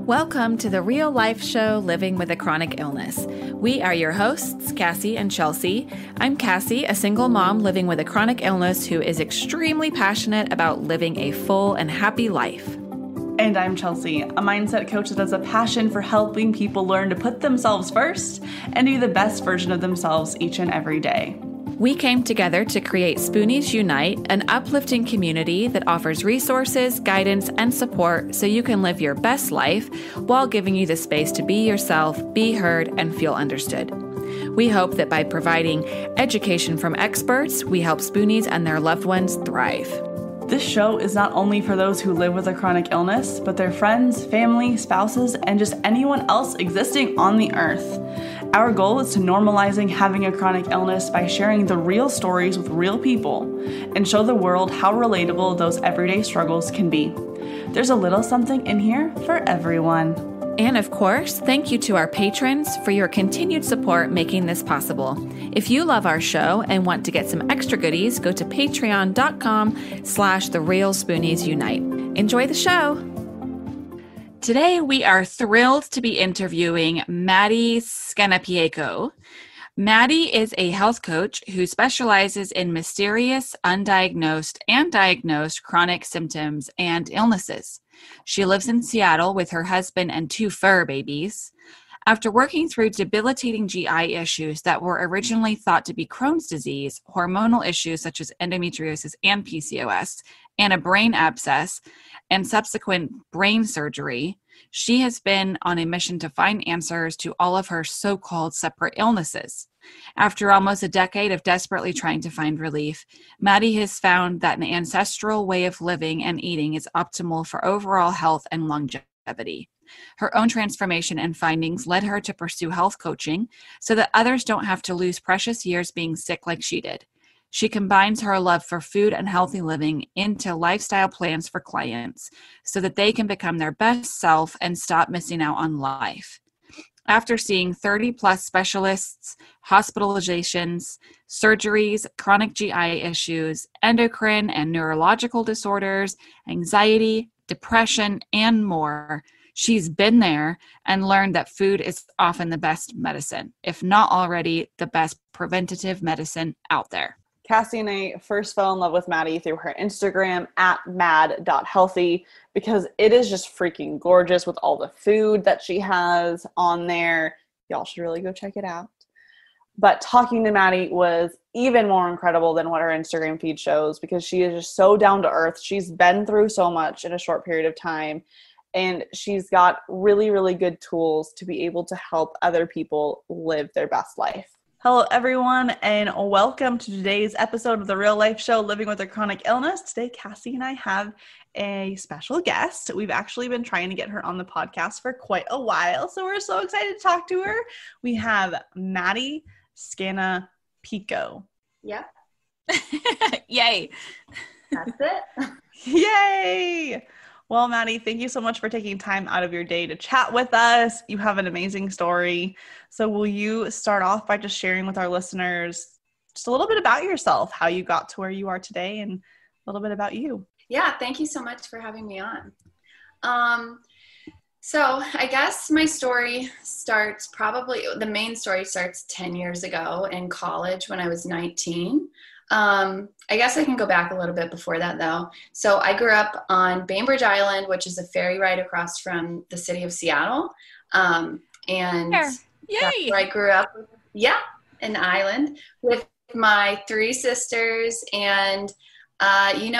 Welcome to the real life show, Living with a Chronic Illness. We are your hosts, Cassie and Chelsea. I'm Cassie, a single mom living with a chronic illness who is extremely passionate about living a full and happy life. And I'm Chelsea, a mindset coach that has a passion for helping people learn to put themselves first and be the best version of themselves each and every day. We came together to create Spoonies Unite, an uplifting community that offers resources, guidance, and support so you can live your best life while giving you the space to be yourself, be heard, and feel understood. We hope that by providing education from experts, we help Spoonies and their loved ones thrive. This show is not only for those who live with a chronic illness, but their friends, family, spouses, and just anyone else existing on the earth. Our goal is to normalizing having a chronic illness by sharing the real stories with real people and show the world how relatable those everyday struggles can be. There's a little something in here for everyone. And of course, thank you to our patrons for your continued support making this possible. If you love our show and want to get some extra goodies, go to patreon.com/TheRealSpooniesUnite. Enjoy the show. Today, we are thrilled to be interviewing Maddie Scannapieco. Maddie is a health coach who specializes in mysterious, undiagnosed, and diagnosed chronic symptoms and illnesses. She lives in Seattle with her husband and 2 fur babies. After working through debilitating GI issues that were originally thought to be Crohn's disease, hormonal issues such as endometriosis and PCOS, and a brain abscess, and subsequent brain surgery, she has been on a mission to find answers to all of her so-called separate illnesses. After almost a decade of desperately trying to find relief, Maddie has found that an ancestral way of living and eating is optimal for overall health and longevity. Her own transformation and findings led her to pursue health coaching so that others don't have to lose precious years being sick like she did. She combines her love for food and healthy living into lifestyle plans for clients so that they can become their best self and stop missing out on life. After seeing 30-plus specialists, hospitalizations, surgeries, chronic GI issues, endocrine and neurological disorders, anxiety, depression, and more, she's been there and learned that food is often the best medicine, if not already the best preventative medicine out there. Cassie and I first fell in love with Maddie through her Instagram at mad.healthy because it is just freaking gorgeous with all the food that she has on there. Y'all should really go check it out. But talking to Maddie was even more incredible than what her Instagram feed shows because she is just so down to earth. She's been through so much in a short period of time, and she's got really, really good tools to be able to help other people live their best life. Hello, everyone, and welcome to today's episode of the Real Life Show, Living with a Chronic Illness. Today, Cassie and I have a special guest. We've actually been trying to get her on the podcast for quite a while, so we're so excited to talk to her. We have Maddie Scannapieco. Yep. Yay. That's it. Yay! Well, Maddie, thank you so much for taking time out of your day to chat with us. You have an amazing story. So will you start off by just sharing with our listeners just a little bit about yourself, how you got to where you are today, and a little bit about you? Yeah, thank you so much for having me on. So I guess my story starts the main story starts 10 years ago in college when I was 19. I guess I can go back a little bit before that, though. So I grew up on Bainbridge Island, which is a ferry ride across from the city of Seattle. And that's where I grew up. Yeah, an island with my 3 sisters. And,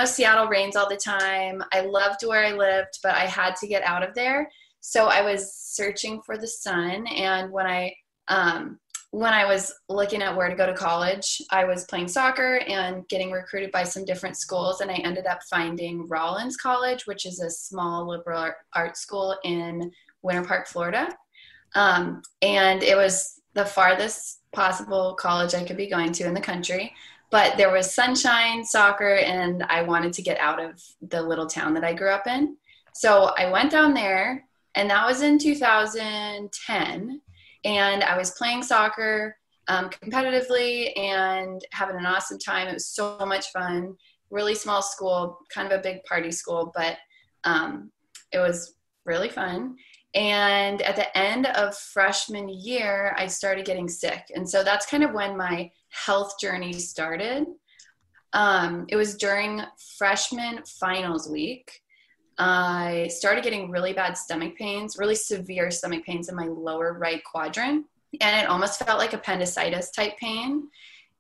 Seattle rains all the time. I loved where I lived, but I had to get out of there. So I was searching for the sun. And when I was looking at where to go to college, I was playing soccer and getting recruited by some different schools, and I ended up finding Rollins College, which is a small liberal arts school in Winter Park, Florida. And it was the farthest possible college I could be going to in the country, but there was sunshine, soccer, and I wanted to get out of the little town that I grew up in. So I went down there, and that was in 2010. And I was playing soccer competitively and having an awesome time. It was so much fun. Really small school, kind of a big party school, but it was really fun. And at the end of freshman year, I started getting sick. And so that's kind of when my health journey started. It was during freshman finals week. I started getting really bad stomach pains, really severe stomach pains in my lower right quadrant. And it almost felt like appendicitis type pain.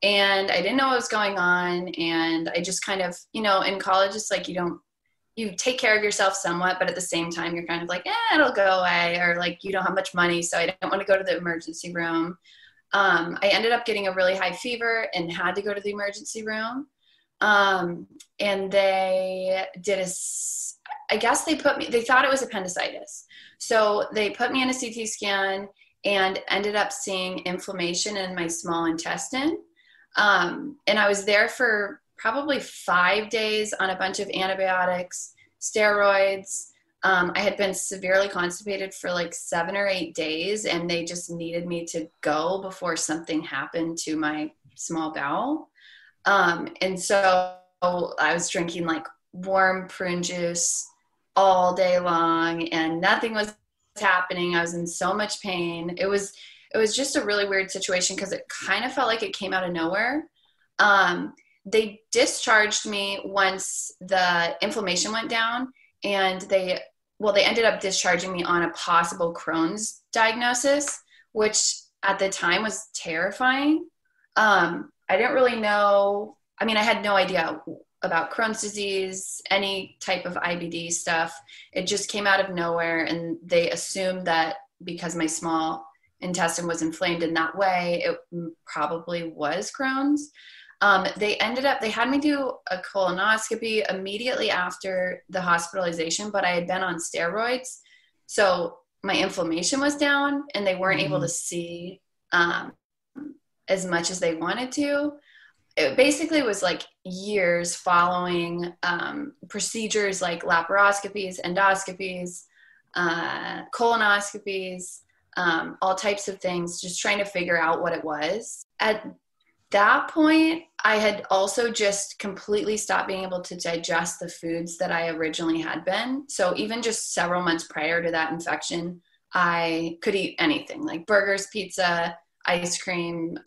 And I didn't know what was going on. And I just kind of, in college, it's like you take care of yourself somewhat, but at the same time, you're kind of like, it'll go away. Or like, you don't have much money, so I don't want to go to the emergency room. I ended up getting a really high fever and had to go to the emergency room. And they did I guess they thought it was appendicitis. So they put me in a CT scan and ended up seeing inflammation in my small intestine. And I was there for probably 5 days on a bunch of antibiotics, steroids. I had been severely constipated for like 7 or 8 days, and they just needed me to go before something happened to my small bowel. And so I was drinking like warm prune juice all day long, and nothing was happening. I was in so much pain. It was just a really weird situation because it kind of felt like it came out of nowhere. They discharged me once the inflammation went down, and they ended up discharging me on a possible Crohn's diagnosis, which at the time was terrifying. I didn't really know. I mean, I had no idea about Crohn's disease, any type of IBD stuff. It just came out of nowhere, and they assumed that because my small intestine was inflamed in that way, it probably was Crohn's. They had me do a colonoscopy immediately after the hospitalization, but I had been on steroids. So my inflammation was down, and they weren't able to see as much as they wanted to. It basically was like years following procedures like laparoscopies, endoscopies, colonoscopies, all types of things, just trying to figure out what it was. At that point, I had also just completely stopped being able to digest the foods that I originally had been. So even just several months prior to that infection, I could eat anything like burgers, pizza, ice cream,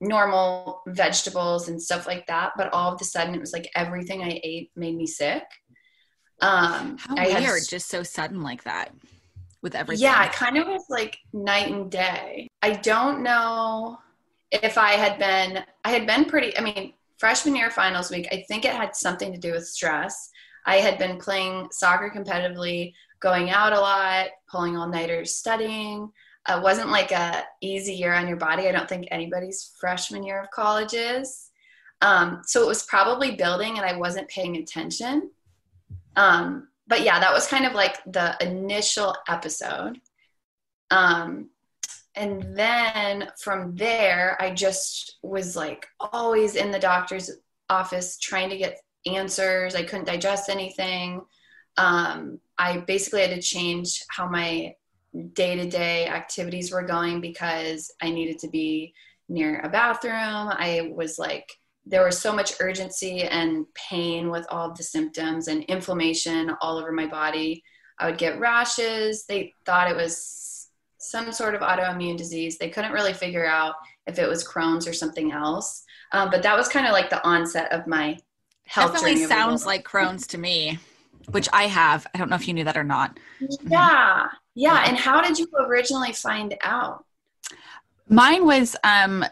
normal vegetables and stuff like that. But all of a sudden it was like everything I ate made me sick. How weird, just so sudden like that with everything. Yeah, it kind of was like night and day. I don't know if I had been pretty, freshman year finals week, I think it had something to do with stress. I had been playing soccer competitively, going out a lot, pulling all-nighters, studying. It wasn't like a easy year on your body. I don't think anybody's freshman year of college is. So it was probably building, and I wasn't paying attention. But yeah, that was kind of like the initial episode. And then from there, I just was like always in the doctor's office trying to get answers. I couldn't digest anything. I basically had to change how my day-to-day activities were going because I needed to be near a bathroom. I was like, there was so much urgency and pain with all of the symptoms and inflammation all over my body. I would get rashes. They thought it was some sort of autoimmune disease. They couldn't really figure out if it was Crohn's or something else. But that was kind of like the onset of my health journey. Definitely sounds like Crohn's to me, which I have. I don't know if you knew that or not. Yeah. Yeah. And how did you originally find out? Mine was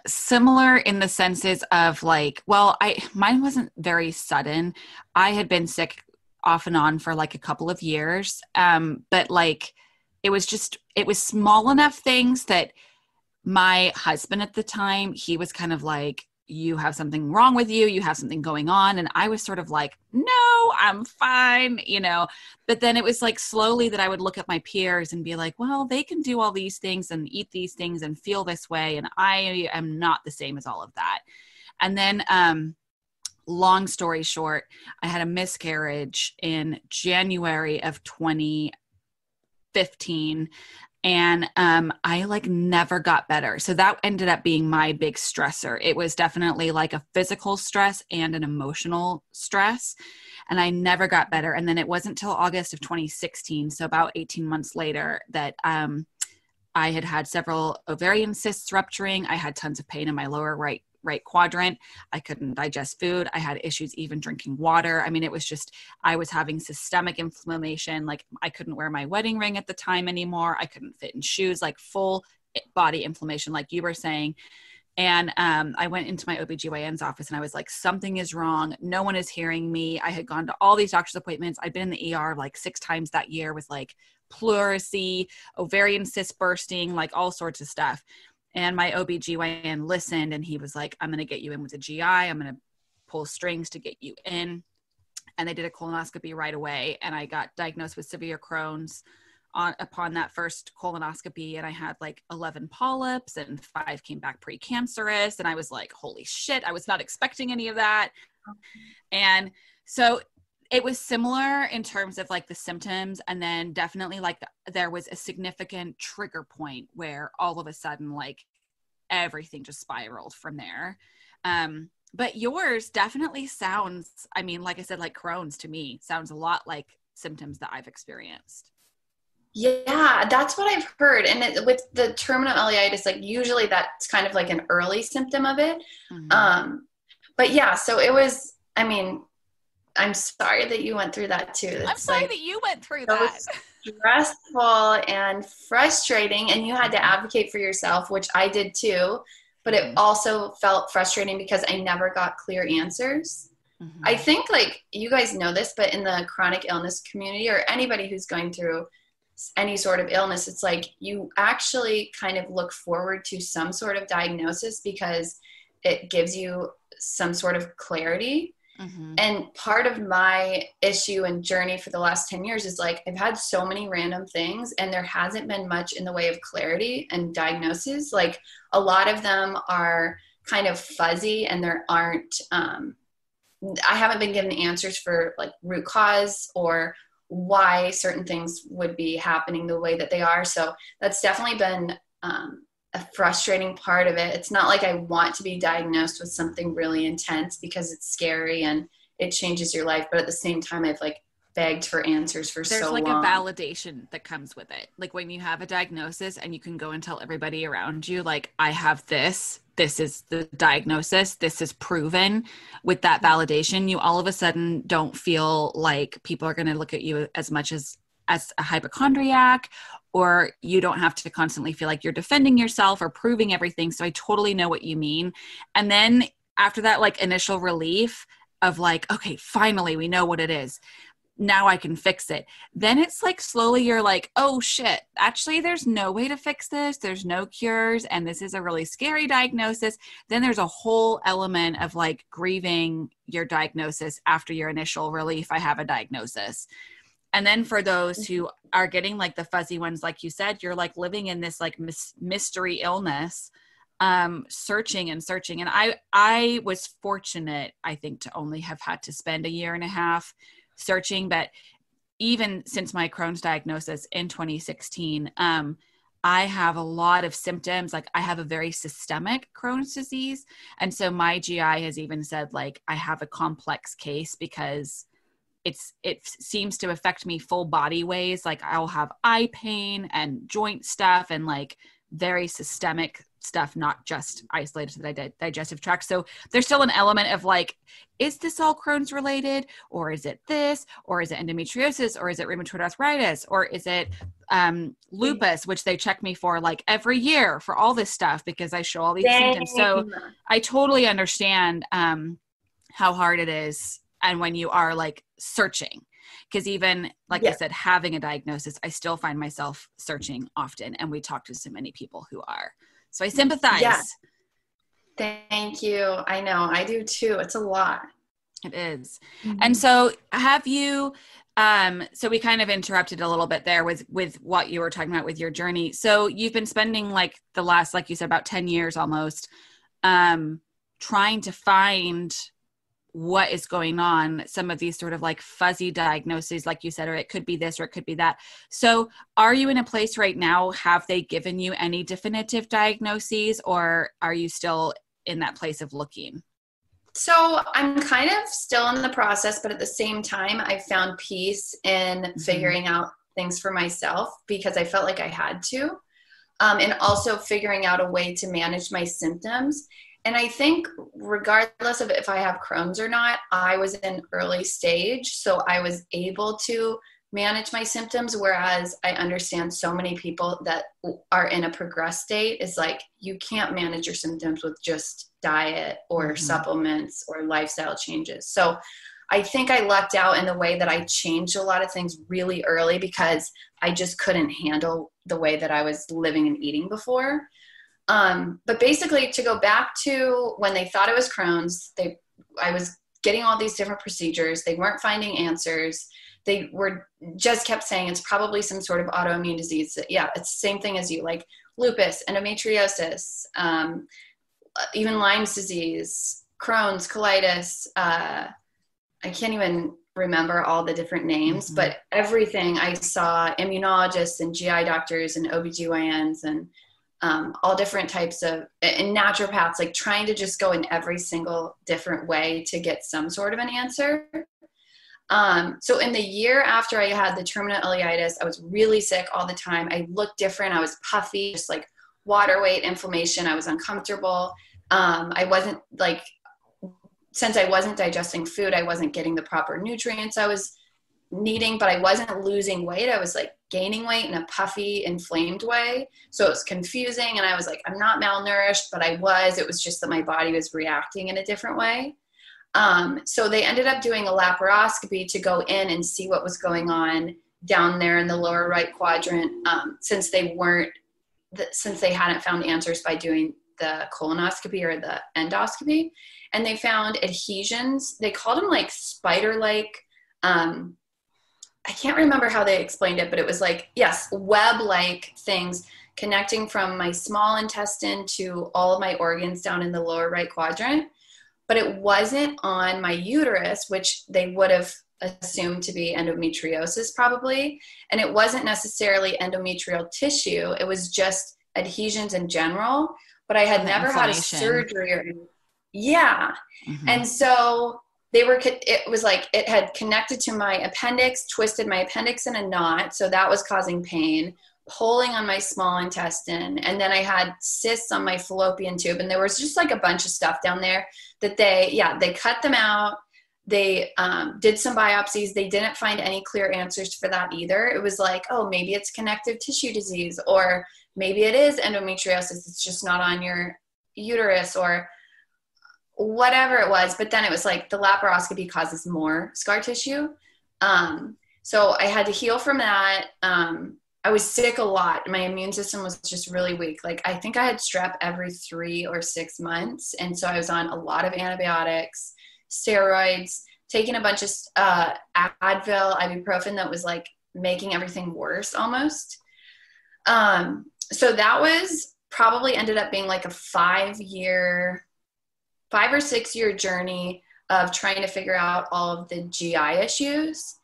similar in the senses of like, mine wasn't very sudden. I had been sick off and on for like a couple of years. But like, it was small enough things that my husband at the time, he was kind of like, you have something wrong with you. You have something going on. And I was sort of like, no, I'm fine, but then it was like slowly that I would look at my peers and be like, well, they can do all these things and eat these things and feel this way. And I am not the same as all of that. And then, long story short, I had a miscarriage in January of 2015. And I like never got better. So that ended up being my big stressor. It was definitely like a physical stress and an emotional stress. and I never got better. And then it wasn't until August of 2016, so about 18 months later, that I had several ovarian cysts rupturing. I had tons of pain in my lower right quadrant. I couldn't digest food. I had issues even drinking water. I mean, it was just, I was having systemic inflammation. Like, I couldn't wear my wedding ring at the time anymore. I couldn't fit in shoes, like full body inflammation, like you were saying. And I went into my OBGYN's office and I was like, something is wrong. No one is hearing me. I had gone to all these doctor's appointments. I'd been in the ER like 6 times that year with like pleurisy, ovarian cyst bursting, like all sorts of stuff. And my OBGYN listened and he was like, I'm going to get you in with a GI. I'm going to pull strings to get you in. And they did a colonoscopy right away. And I got diagnosed with severe Crohn's upon that first colonoscopy. And I had like 11 polyps and 5 came back precancerous. And I was like, holy shit, I was not expecting any of that. And so it was similar in terms of like the symptoms. And then definitely like there was a significant trigger point where all of a sudden, like everything just spiraled from there. But yours definitely sounds, I mean, like I said, like Crohn's to me sounds a lot like symptoms that I've experienced. Yeah, that's what I've heard. And with the terminal ileitis, like usually that's kind of like an early symptom of it. Mm-hmm. But yeah, so it was, I mean, I'm sorry that you went through that too. I'm sorry that you went through that. Stressful and frustrating, and you had to advocate for yourself, which I did too. But it also felt frustrating because I never got clear answers. Mm-hmm. I think like you guys know this, but in the chronic illness community or anybody who's going through any sort of illness, it's like you actually kind of look forward to some sort of diagnosis because it gives you some sort of clarity. Mm-hmm. And part of my issue and journey for the last 10 years is like, I've had so many random things and there hasn't been much in the way of clarity and diagnosis. Like a lot of them are kind of fuzzy and there aren't, I haven't been given answers for like root cause or why certain things would be happening the way that they are. So that's definitely been a frustrating part of it. It's not like I want to be diagnosed with something really intense because it's scary and it changes your life. But at the same time, I've like begged for answers for so long. There's like a validation that comes with it. Like when you have a diagnosis and you can go and tell everybody around you, like, I have this is the diagnosis, this is proven. With that validation, you all of a sudden don't feel like people are going to look at you as much as a hypochondriac, or you don't have to constantly feel like you're defending yourself or proving everything. So I totally know what you mean. And then after that, like initial relief of like, okay, finally we know what it is. Now I can fix it. Then it's like slowly you're like, oh shit, actually there's no way to fix this. There's no cures. And this is a really scary diagnosis. Then there's a whole element of like grieving your diagnosis after your initial relief. I have a diagnosis. And then for those who are getting like the fuzzy ones, like you said, you're like living in this like mystery illness, searching. And I was fortunate, I think, to only have had to spend 1.5 years searching. But even since my Crohn's diagnosis in 2016, I have a lot of symptoms. Like I have a very systemic Crohn's disease. And so my GI has even said like, I have a complex case because it seems to affect me full body ways. Like I'll have eye pain and joint stuff and like very systemic stuff, not just isolated to the digestive tract. So there's still an element of like, is this all Crohn's related, or is it this, or is it endometriosis, or is it rheumatoid arthritis, or is it lupus, which they check me for like every year for all this stuff because I show all these symptoms. So I totally understand how hard it is. And when you are like searching, because even like I said, having a diagnosis, I still find myself searching often. And we talk to so many people who are. So I sympathize. Yeah. Thank you. I know. I do too. It's a lot. It is. Mm-hmm. And so have you, so we kind of interrupted a little bit there with what you were talking about with your journey. So you've been spending like the last, like you said, about 10 years almost, trying to find what is going on, some of these sort of like fuzzy diagnoses, like you said, or it could be this, or it could be that. So are you in a place right now? Have they given you any definitive diagnoses, or are you still in that place of looking? So I'm kind of still in the process, but at the same time, I found peace in figuring out things for myself because I felt like I had to. And also figuring out a way to manage my symptoms. And I think regardless of if I have Crohn's or not, I was in early stage, so I was able to manage my symptoms, whereas I understand so many people that are in a progressed state is like, you can't manage your symptoms with just diet or supplements or lifestyle changes. So I think I lucked out in the way that I changed a lot of things really early because I just couldn't handle the way that I was living and eating before. But basically, to go back to when they thought it was Crohn's, I was getting all these different procedures. They weren't finding answers. They were just kept saying it's probably some sort of autoimmune disease. Yeah, it's the same thing as you, like lupus, endometriosis, even Lyme's disease, Crohn's, colitis. I can't even remember all the different names, but everything I saw, immunologists and GI doctors and OBGYNs and all different types of, and naturopaths, like trying to just go in every single different way to get some sort of an answer. So in the year after I had the terminal ileitis, I was really sick all the time. I looked different. I was puffy, just like water weight, inflammation. I was uncomfortable. I wasn't like, since I wasn't digesting food, I wasn't getting the proper nutrients I was needing, but I wasn't losing weight. I was like gaining weight in a puffy, inflamed way. So it was confusing. And I was like, I'm not malnourished, but I was. It was just that my body was reacting in a different way. So they ended up doing a laparoscopy to go in and see what was going on down there in the lower right quadrant, since they hadn't found answers by doing the colonoscopy or the endoscopy. And they found adhesions. They called them like spider-like, I can't remember how they explained it, but it was like, yes, web-like things connecting from my small intestine to all of my organs down in the lower right quadrant. But it wasn't on my uterus, which they would have assumed to be endometriosis probably. And it wasn't necessarily endometrial tissue. It was just adhesions in general. But I had never had a surgery or anything. Yeah. And so it was like it had connected to my appendix, twisted my appendix in a knot. So that was causing pain, pulling on my small intestine. And then I had cysts on my fallopian tube. And there was just like a bunch of stuff down there that they cut them out. They did some biopsies. They didn't find any clear answers for that either. It was like, oh, maybe it's connective tissue disease, or maybe it is endometriosis. It's just not on your uterus, or whatever it was. But then it was like the laparoscopy causes more scar tissue. So I had to heal from that. I was sick a lot. My immune system was just really weak. Like I think I had strep every 3 or 6 months. And so I was on a lot of antibiotics, steroids, taking a bunch of Advil, ibuprofen that was like making everything worse almost. So that was probably ended up being like a 5 or 6 year journey of trying to figure out all of the GI issues.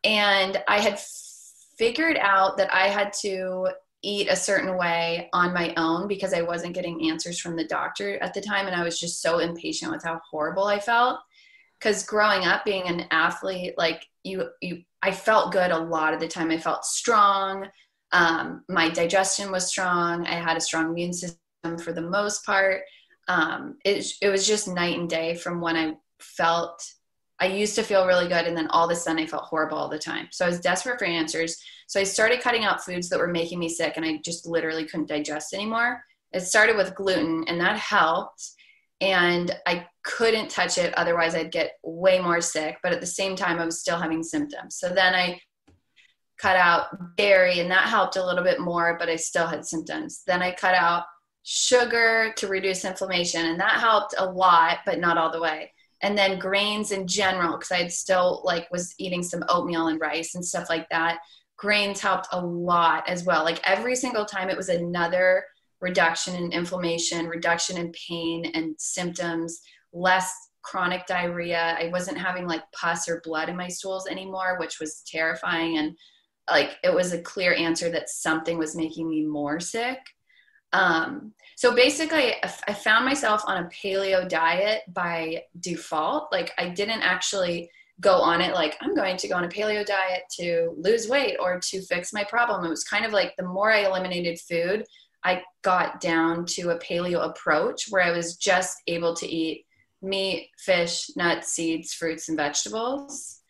And I had figured out that I had to eat a certain way on my own because I wasn't getting answers from the doctor at the time. And I was just so impatient with how horrible I felt. Because growing up, being an athlete, like I felt good a lot of the time. I felt strong. My digestion was strong. I had a strong immune system for the most part. It was just night and day from when I used to feel really good, and then all of a sudden I felt horrible all the time. So I was desperate for answers. So I started cutting out foods that were making me sick, and I just literally couldn't digest anymore. It started with gluten, and that helped. And I couldn't touch it. Otherwise I'd get way more sick. But at the same time, I was still having symptoms. So then I cut out dairy, and that helped a little bit more, but I still had symptoms. Then I cut out sugar to reduce inflammation, and that helped a lot, but not all the way. And then grains in general, because I had still was eating some oatmeal and rice and stuff like that. Grains helped a lot as well. Like every single time it was another reduction in inflammation, reduction in pain and symptoms, less chronic diarrhea. I wasn't having like pus or blood in my stools anymore, which was terrifying. And like, it was a clear answer that something was making me more sick. So basically I found myself on a paleo diet by default. Like I didn't actually go on it like I'm going to go on a paleo diet to lose weight or to fix my problem. It was kind of like the more I eliminated food, I got down to a paleo approach where I was just able to eat meat, fish, nuts, seeds, fruits, and vegetables.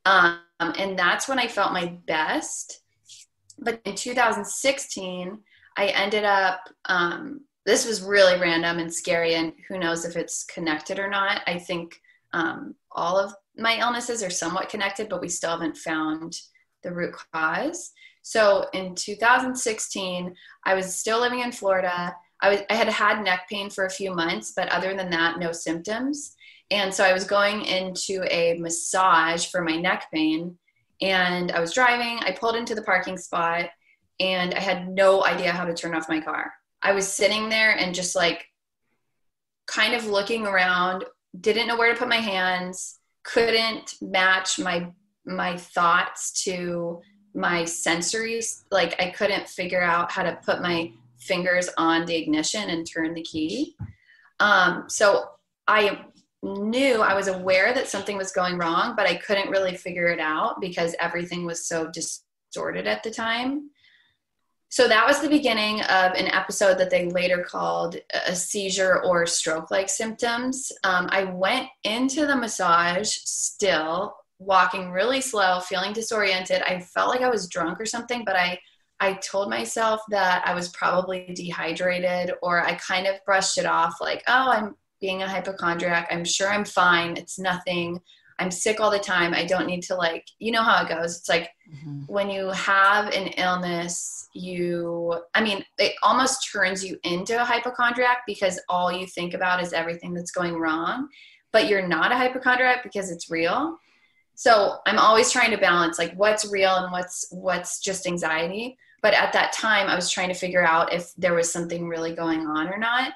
And that's when I felt my best. But in 2016, I ended up, this was really random and scary, and who knows if it's connected or not. I think all of my illnesses are somewhat connected, but we still haven't found the root cause. So in 2016, I was still living in Florida. I had neck pain for a few months, but other than that, no symptoms. And so I was going into a massage for my neck pain, and I was driving. I pulled into the parking spot, and I had no idea how to turn off my car. I was sitting there and just like kind of looking around, didn't know where to put my hands, couldn't match my thoughts to my sensories. Like I couldn't figure out how to put my fingers on the ignition and turn the key. So I was aware that something was going wrong, but I couldn't really figure it out because everything was so distorted at the time. So that was the beginning of an episode that they later called a seizure or stroke-like symptoms. I went into the massage still walking really slow, feeling disoriented. I felt like I was drunk or something, but I told myself that I was probably dehydrated, or I kind of brushed it off like, oh, I'm being a hypochondriac. I'm sure I'm fine. It's nothing. I'm sick all the time. I don't need to like, you know how it goes. It's like when you have an illness, it almost turns you into a hypochondriac because all you think about is everything that's going wrong, but you're not a hypochondriac because it's real. So I'm always trying to balance like what's real and what's just anxiety. But at that time I was trying to figure out if there was something really going on or not.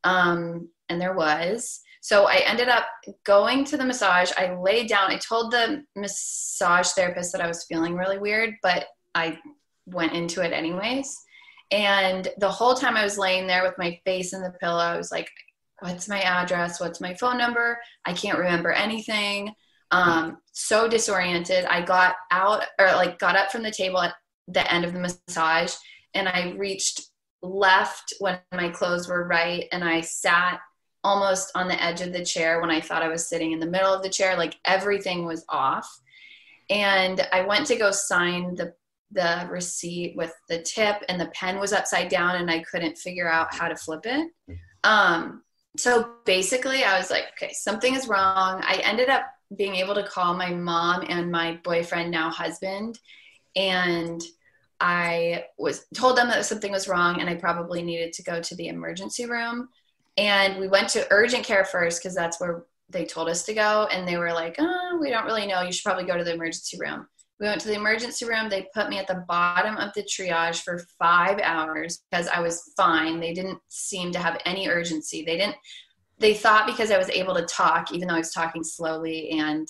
And there was. So I ended up going to the massage. I laid down. I told the massage therapist that I was feeling really weird, but I went into it anyways. And the whole time I was laying there with my face in the pillow, I was like, what's my address? What's my phone number? I can't remember anything. So disoriented. I got up from the table at the end of the massage, and I reached left when my clothes were right. And I sat almost on the edge of the chair when I thought I was sitting in the middle of the chair. Like everything was off. And I went to go sign the receipt with the tip, and the pen was upside down and I couldn't figure out how to flip it. So basically I was like, okay, something is wrong. I ended up being able to call my mom and my boyfriend, now husband, and I was told them that something was wrong and I probably needed to go to the emergency room. And we went to urgent care first because that's where they told us to go. And they were like, oh, we don't really know. You should probably go to the emergency room. We went to the emergency room. They put me at the bottom of the triage for 5 hours because I was fine. They didn't seem to have any urgency. They thought because I was able to talk, even though I was talking slowly and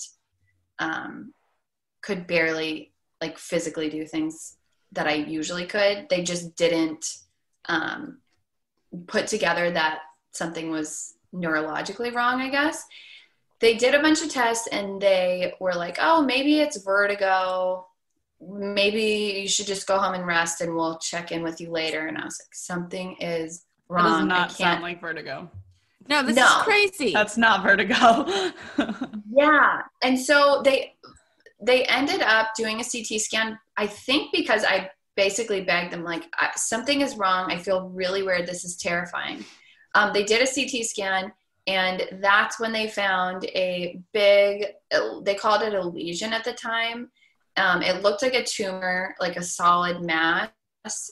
could barely like physically do things that I usually could, they just didn't put together that something was neurologically wrong, I guess. They did a bunch of tests and they were like, oh, maybe it's vertigo. Maybe you should just go home and rest and we'll check in with you later. And I was like, something is wrong. That does not sound like vertigo. No, this is crazy. That's not vertigo. Yeah. And so they ended up doing a CT scan, I think because I basically begged them, like, something is wrong. I feel really weird. This is terrifying. They did a CT scan, and that's when they found a big, they called it a lesion at the time. It looked like a tumor, like a solid mass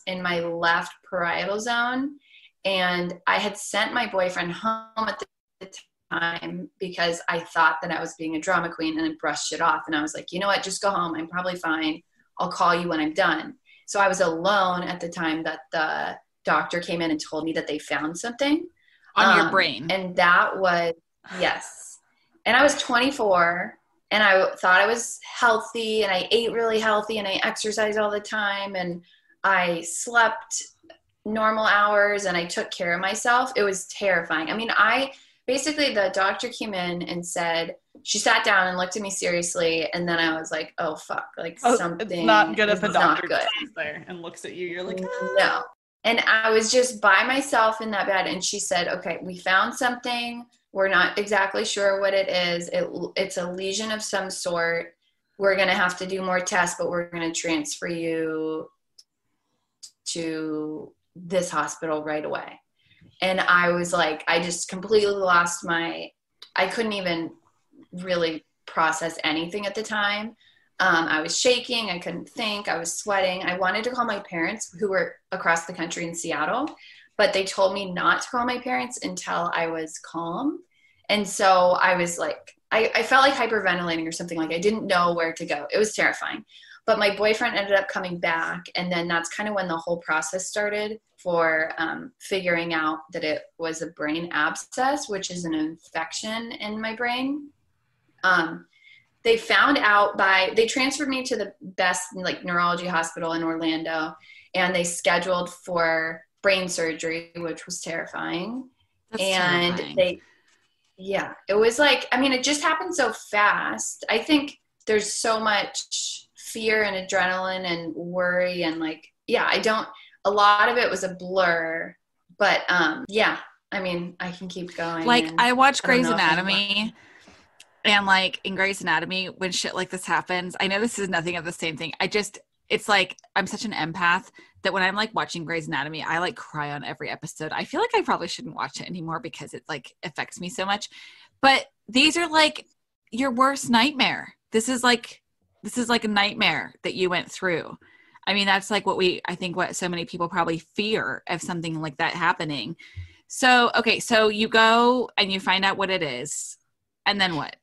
in my left parietal zone. And I had sent my boyfriend home at the time because I thought that I was being a drama queen, and I brushed it off. And I was like, you know what, just go home. I'm probably fine. I'll call you when I'm done. So I was alone at the time that the doctor came in and told me that they found something on your brain. And that was, yes. And I was 24 and I thought I was healthy and I ate really healthy and I exercised all the time and I slept normal hours and I took care of myself, it was terrifying. I mean, basically the doctor came in and said, she sat down and looked at me seriously, and then I was like, oh fuck, like something it's not good if a doctor good. sits there and looks at you. You're like, no. And I was just by myself in that bed, and she said, okay, we found something. We're not exactly sure what it is. It's a lesion of some sort. We're going to have to do more tests, but we're going to transfer you to this hospital right away. And I was like, I just completely lost I couldn't even really process anything at the time. I was shaking. I couldn't think. I was sweating. I wanted to call my parents, who were across the country in Seattle, but they told me not to call my parents until I was calm. And so I was like, I felt like hyperventilating or something. Like I didn't know where to go. It was terrifying. But my boyfriend ended up coming back. And then that's kind of when the whole process started for figuring out that it was a brain abscess, which is an infection in my brain. They found out they transferred me to the best like neurology hospital in Orlando, and they scheduled for brain surgery, which was terrifying. That's and terrifying. It was like, I mean, it just happened so fast. I think there's so much fear and adrenaline and worry and like, a lot of it was a blur, but I mean, I can keep going. Like I watch Grey's Anatomy. And like in Grey's Anatomy, when shit like this happens, I know this is nothing of the same thing. It's like, I'm such an empath that when I'm like watching Grey's Anatomy, I like cry on every episode. I feel like I probably shouldn't watch it anymore because it like affects me so much. But these are like your worst nightmare. This is like a nightmare that you went through. I mean, that's like what so many people probably fear of something like that happening. So, okay. So you go and you find out what it is. And then what?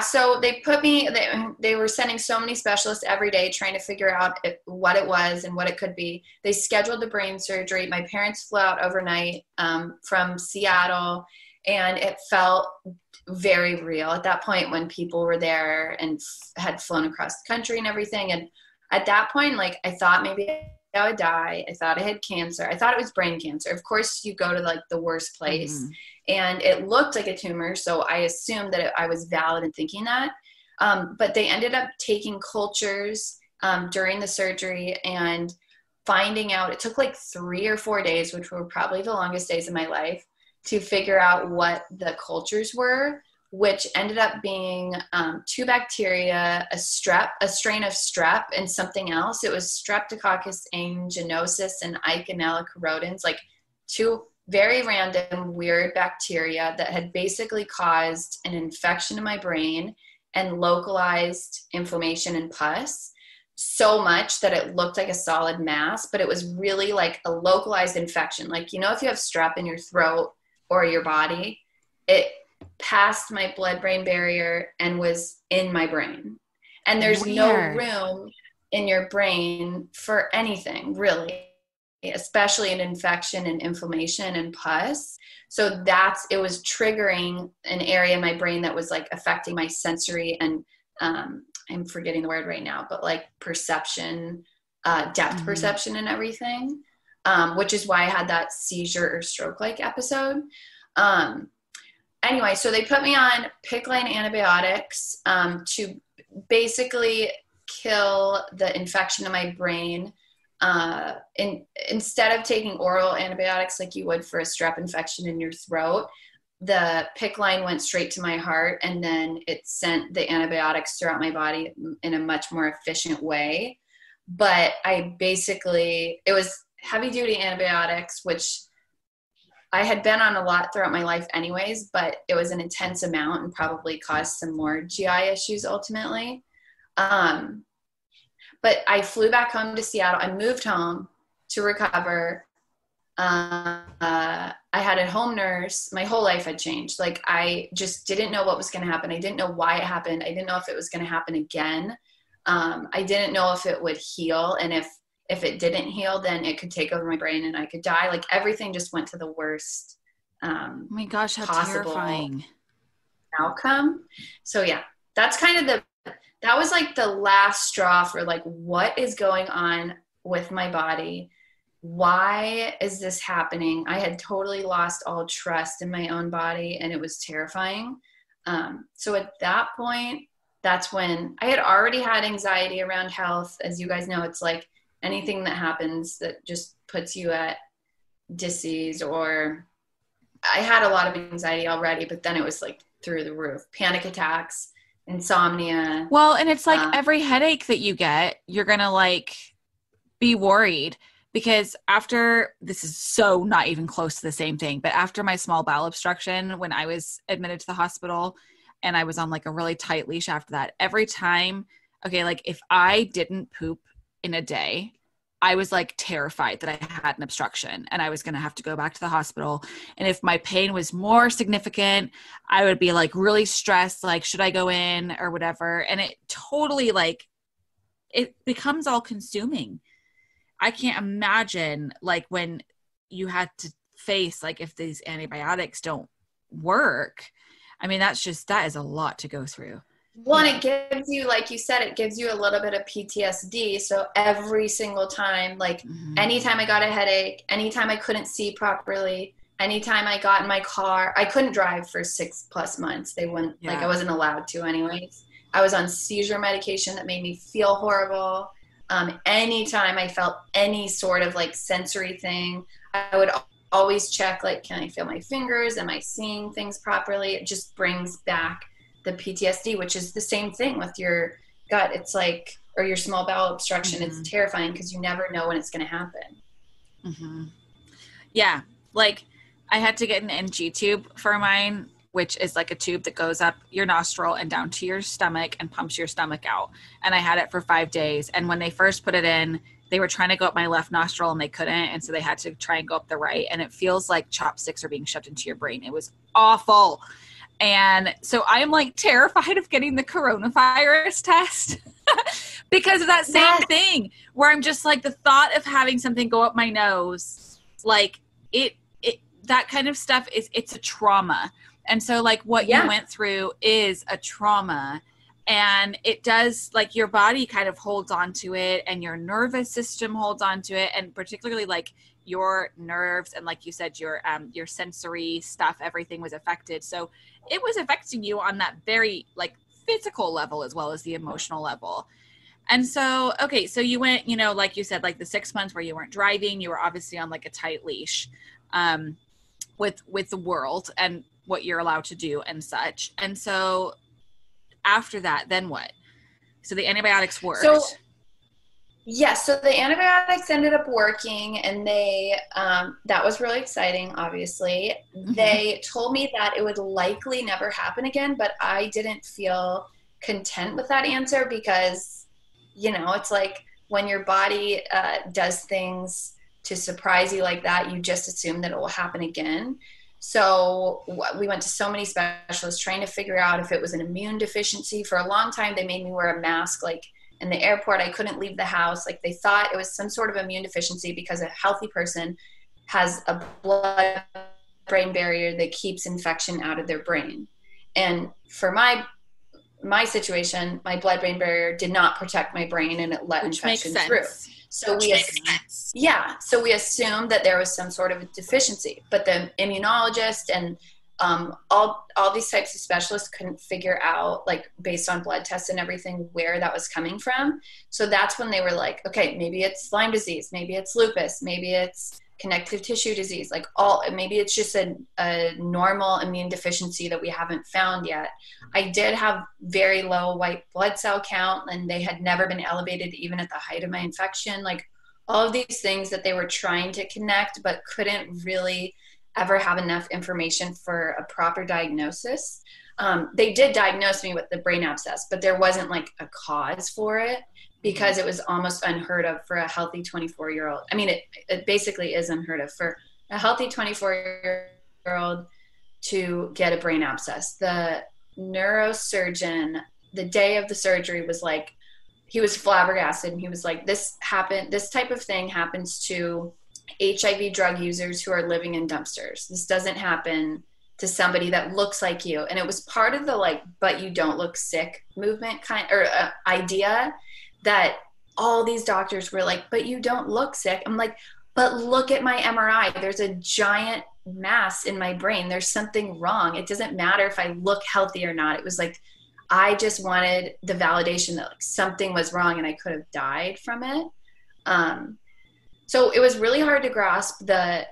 So they put me, they were sending so many specialists every day trying to figure out what it was and what it could be. They scheduled the brain surgery. My parents flew out overnight from Seattle, and it felt very real at that point when people were there and had flown across the country and everything. And at that point, like, I thought maybe I would die. I thought I had cancer. I thought it was brain cancer. Of course, you go to like the worst place. Mm-hmm. And it looked like a tumor, so I assumed that I was valid in thinking that. But they ended up taking cultures during the surgery and finding out, it took like 3 or 4 days, which were probably the longest days of my life, to figure out what the cultures were, which ended up being 2 bacteria, a strain of strep, and something else. It was Streptococcus aeruginosus and Eikenella corrodens, like 2 very random, weird bacteria that had basically caused an infection in my brain and localized inflammation and pus so much that it looked like a solid mass, but it was really like a localized infection. Like, you know, if you have strep in your throat or your body, it passed my blood-brain barrier and was in my brain. And there's no room in your brain for anything, really, especially an infection and inflammation and pus. So it was triggering an area in my brain that was like affecting my sensory and I'm forgetting the word right now, but like perception, depth perception and everything, which is why I had that seizure or stroke-like episode. Anyway, so they put me on PICC-line antibiotics to basically kill the infection in my brain. Instead of taking oral antibiotics like you would for a strep infection in your throat, the PICC line went straight to my heart, and then it sent the antibiotics throughout my body in a much more efficient way. But it was heavy duty antibiotics, which I had been on a lot throughout my life anyways, but it was an intense amount and probably caused some more GI issues ultimately. But I flew back home to Seattle. I moved home to recover. I had a home nurse. My whole life had changed. Like, I just didn't know what was going to happen. I didn't know why it happened. I didn't know if it was going to happen again. I didn't know if it would heal. And if it didn't heal, then it could take over my brain and I could die. Like, everything just went to the worst oh my gosh, how terrifying outcome. So yeah, that's kind of that was like the last straw for like, what is going on with my body? why is this happening? I had totally lost all trust in my own body, and it was terrifying. So at that point, that's when I had already had anxiety around health. As you guys know, it's like anything that happens that just puts you at disease, or I had a lot of anxiety already, but then it was like through the roof. Panic attacks, insomnia. Well, and it's like every headache that you get, you're going to like be worried, because after, this is so not even close to the same thing, but after my small bowel obstruction, when I was admitted to the hospital and I was on like a really tight leash after that, every time, okay, like if I didn't poop in a day, I was like terrified that I had an obstruction and I was going to have to go back to the hospital. And if my pain was more significant, I would be like really stressed, like, should I go in or whatever? And it totally like, it becomes all consuming. I can't imagine like when you had to face, like if these antibiotics don't work, I mean, that is a lot to go through. Well, and it gives you, like you said, it gives you a little bit of PTSD. So every single time, like anytime I got a headache, anytime I couldn't see properly, anytime I got in my car, I couldn't drive for 6+ months. They wouldn't, like I wasn't allowed to anyways. I was on seizure medication that made me feel horrible. Anytime I felt any sort of like sensory thing, I would always check, like, can I feel my fingers? Am I seeing things properly? It just brings back the PTSD, which is the same thing with your gut. It's like, or your small bowel obstruction. It's terrifying because you never know when it's going to happen. Yeah. Like I had to get an NG tube for mine, which is like a tube that goes up your nostril and down to your stomach and pumps your stomach out. And I had it for 5 days. And when they first put it in, they were trying to go up my left nostril and they couldn't. And so they had to try and go up the right. And it feels like chopsticks are being shoved into your brain. It was awful. And so I am like terrified of getting the coronavirus test because of that same thing, where I'm just like, the thought of having something go up my nose, like it that kind of stuff it's a trauma. And so like what you went through is a trauma, and it does, like, your body kind of holds on to it and your nervous system holds on to it. And particularly like your nerves and, like you said, your sensory stuff, everything was affected. So it was affecting you on that very like physical level as well as the emotional level. And so, okay, so you went, like you said, like the 6 months where you weren't driving, you were obviously on like a tight leash with the world and what you're allowed to do and such. And so after that, then what? So the antibiotics worked. So the antibiotics ended up working, and they that was really exciting, obviously. They told me that it would likely never happen again, but I didn't feel content with that answer because, it's like when your body does things to surprise you like that, you just assume that it will happen again. So we went to so many specialists trying to figure out if it was an immune deficiency. For a long time, they made me wear a mask. Like in the airport, I couldn't leave the house. Like they thought it was some sort of immune deficiency because a healthy person has a blood-brain barrier that keeps infection out of their brain. And for my situation, my blood-brain barrier did not protect my brain, and it let infection through. So we assumed that there was some sort of a deficiency, but the immunologist and all these types of specialists couldn't figure out, like based on blood tests and everything, where that was coming from. So that's when they were like, okay, maybe it's Lyme disease, maybe it's lupus, maybe it's connective tissue disease, maybe it's just a normal immune deficiency that we haven't found yet. I did have very low white blood cell count, and they had never been elevated even at the height of my infection. Like all of these things that they were trying to connect, but couldn't really ever have enough information for a proper diagnosis. They did diagnose me with the brain abscess, but there wasn't like a cause for it, because it was almost unheard of for a healthy 24-year-old. I mean, it basically is unheard of for a healthy 24-year-old to get a brain abscess. The neurosurgeon, the day of the surgery, was like, he was flabbergasted, and he was like, this type of thing happens to HIV drug users who are living in dumpsters. This doesn't happen to somebody that looks like you. And it was part of the like, but you don't look sick movement idea, that all these doctors were like, but you don't look sick. I'm like, but look at my MRI. There's a giant mass in my brain. There's something wrong. It doesn't matter if I look healthy or not. It was like, I just wanted the validation that like something was wrong and I could have died from it. So it was really hard to grasp the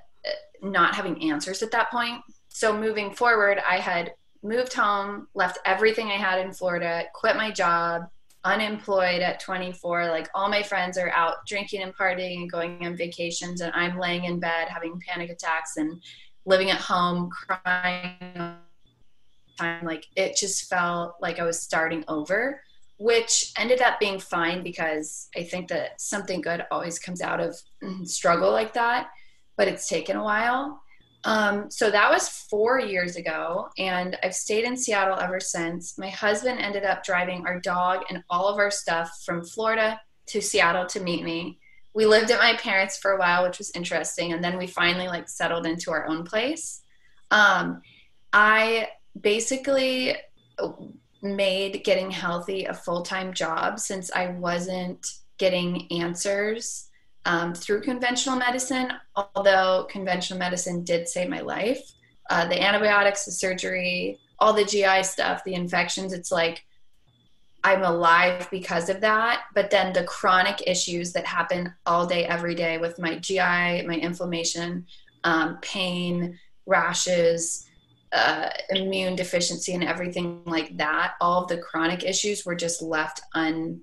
not having answers at that point. So moving forward, I had moved home, left everything I had in Florida, quit my job, unemployed at 24. Like all my friends are out drinking and partying and going on vacations, and I'm laying in bed having panic attacks and living at home crying. Like it just felt like I was starting over, which ended up being fine because I think that something good always comes out of struggle like that, but it's taken a while. So that was 4 years ago, and I've stayed in Seattle ever since. My husband ended up driving our dog and all of our stuff from Florida to Seattle to meet me. We lived at my parents' for a while, which was interesting, and then we finally like settled into our own place. I basically made getting healthy a full-time job since I wasn't getting answers through conventional medicine, although conventional medicine did save my life. The antibiotics, the surgery, all the GI stuff, the infections, it's like I'm alive because of that. But then the chronic issues that happen all day, every day with my GI, my inflammation, pain, rashes, immune deficiency and everything like that, all of the chronic issues were just left unsaid.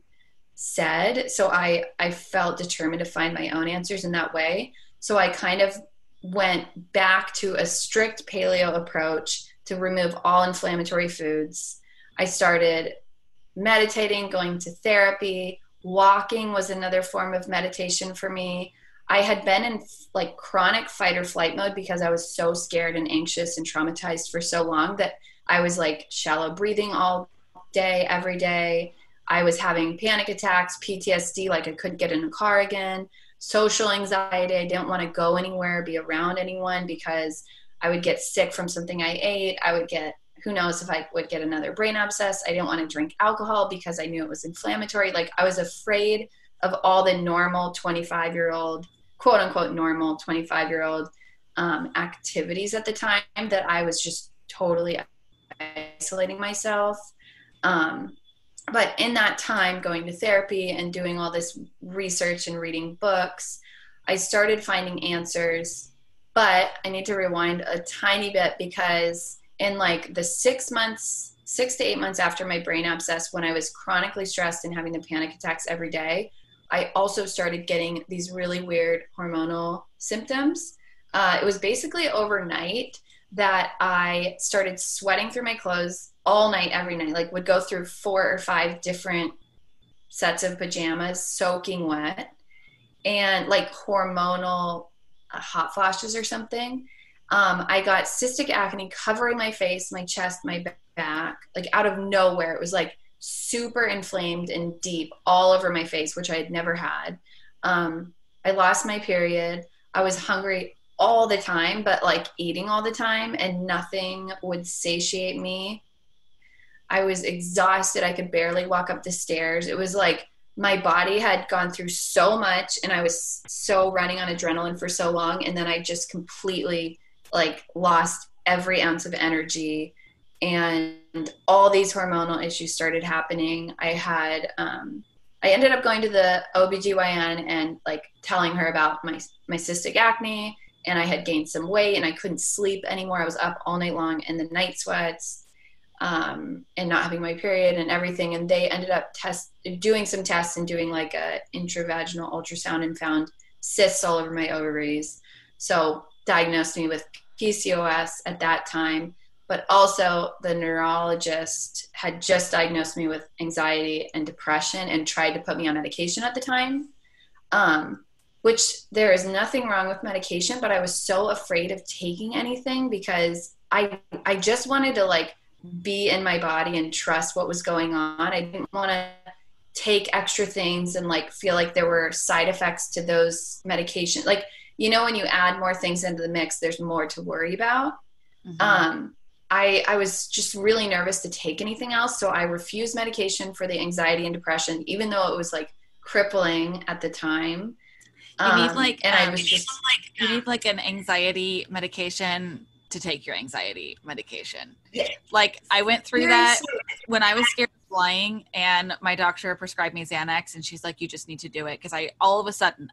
So I felt determined to find my own answers in that way. So I kind of went back to a strict paleo approach to remove all inflammatory foods. I started meditating, going to therapy. Walking was another form of meditation for me. I had been in like chronic fight or flight mode because I was so scared and anxious and traumatized for so long that I was like shallow breathing all day, every day. I was having panic attacks, PTSD, like I couldn't get in a car again, social anxiety. I didn't want to go anywhere, be around anyone because I would get sick from something I ate. I would get, who knows if I would get another brain abscess. I didn't want to drink alcohol because I knew it was inflammatory. Like I was afraid of all the normal 25-year-old, quote unquote, normal 25-year-old activities at the time that I was just totally isolating myself. But in that time, going to therapy and doing all this research and reading books, I started finding answers. But I need to rewind a tiny bit because in like the 6 to 8 months after my brain abscess, when I was chronically stressed and having the panic attacks every day, I also started getting these really weird hormonal symptoms. It was basically overnight that I started sweating through my clothes all night, every night, like would go through 4 or 5 different sets of pajamas, soaking wet, and like hormonal hot flashes or something. I got cystic acne covering my face, my chest, my back, like out of nowhere. It was like super inflamed and deep all over my face, which I had never had. I lost my period. I was hungry all the time, but like eating all the time, and nothing would satiate me. I was exhausted. I could barely walk up the stairs. It was like my body had gone through so much and I was so running on adrenaline for so long. And then I just completely like lost every ounce of energy, and all these hormonal issues started happening. I ended up going to the OBGYN and like telling her about my cystic acne, and I had gained some weight and I couldn't sleep anymore. I was up all night long in the night sweats, and not having my period and everything. And they ended up doing some tests and doing like a intravaginal ultrasound and found cysts all over my ovaries. So diagnosed me with PCOS at that time, but also the neurologist had just diagnosed me with anxiety and depression and tried to put me on medication at the time, which there is nothing wrong with medication, but I was so afraid of taking anything because I just wanted to like be in my body and trust what was going on. I didn't want to take extra things and like feel like there were side effects to those medications. Like, you know, when you add more things into the mix, there's more to worry about. Mm-hmm. I was just really nervous to take anything else. So I refused medication for the anxiety and depression, even though it was like crippling at the time. You need like, and I was just you need like an anxiety medication to take your anxiety medication. Yeah. Like I went through that when I was scared of flying, and my doctor prescribed me Xanax, and she's like, you just need to do it. Cause I all of a sudden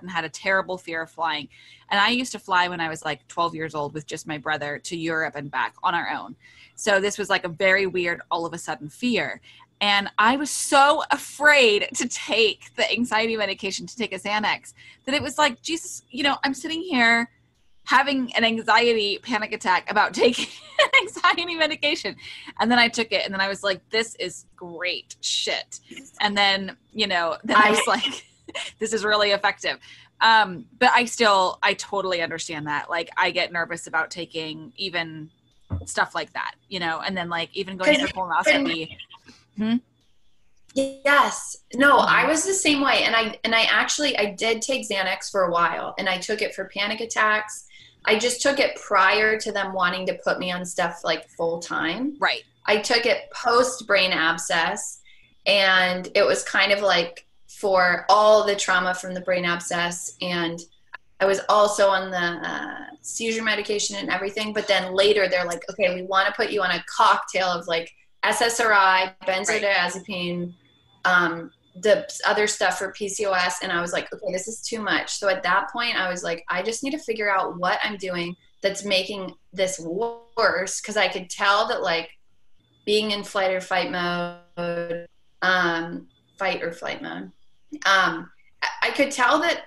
had a terrible fear of flying. And I used to fly when I was like 12 years old with just my brother to Europe and back on our own. So this was like a very weird, all of a sudden fear. And I was so afraid to take the anxiety medication, to take a Xanax, that it was like, Jesus, I'm sitting here having an anxiety panic attack about taking an anxiety medication. And then I took it, and then I was like, this is great shit. And then, I was like, this is really effective. But I totally understand that. Like I get nervous about taking even stuff like that, and then like even going for colonoscopy. Yes. No, I was the same way. And I did take Xanax for a while, and I took it for panic attacks. I just took it prior to them wanting to put me on stuff like full time. Right. I took it post brain abscess, and it was kind of like for all the trauma from the brain abscess. And I was also on the seizure medication and everything. But then later they're like, okay, we want to put you on a cocktail of like SSRI, benzodiazepine, the other stuff for PCOS. And I was like, okay, this is too much. So at that point I was like, I just need to figure out what I'm doing that's making this worse. Cause I could tell that like being in fight or flight mode, I could tell that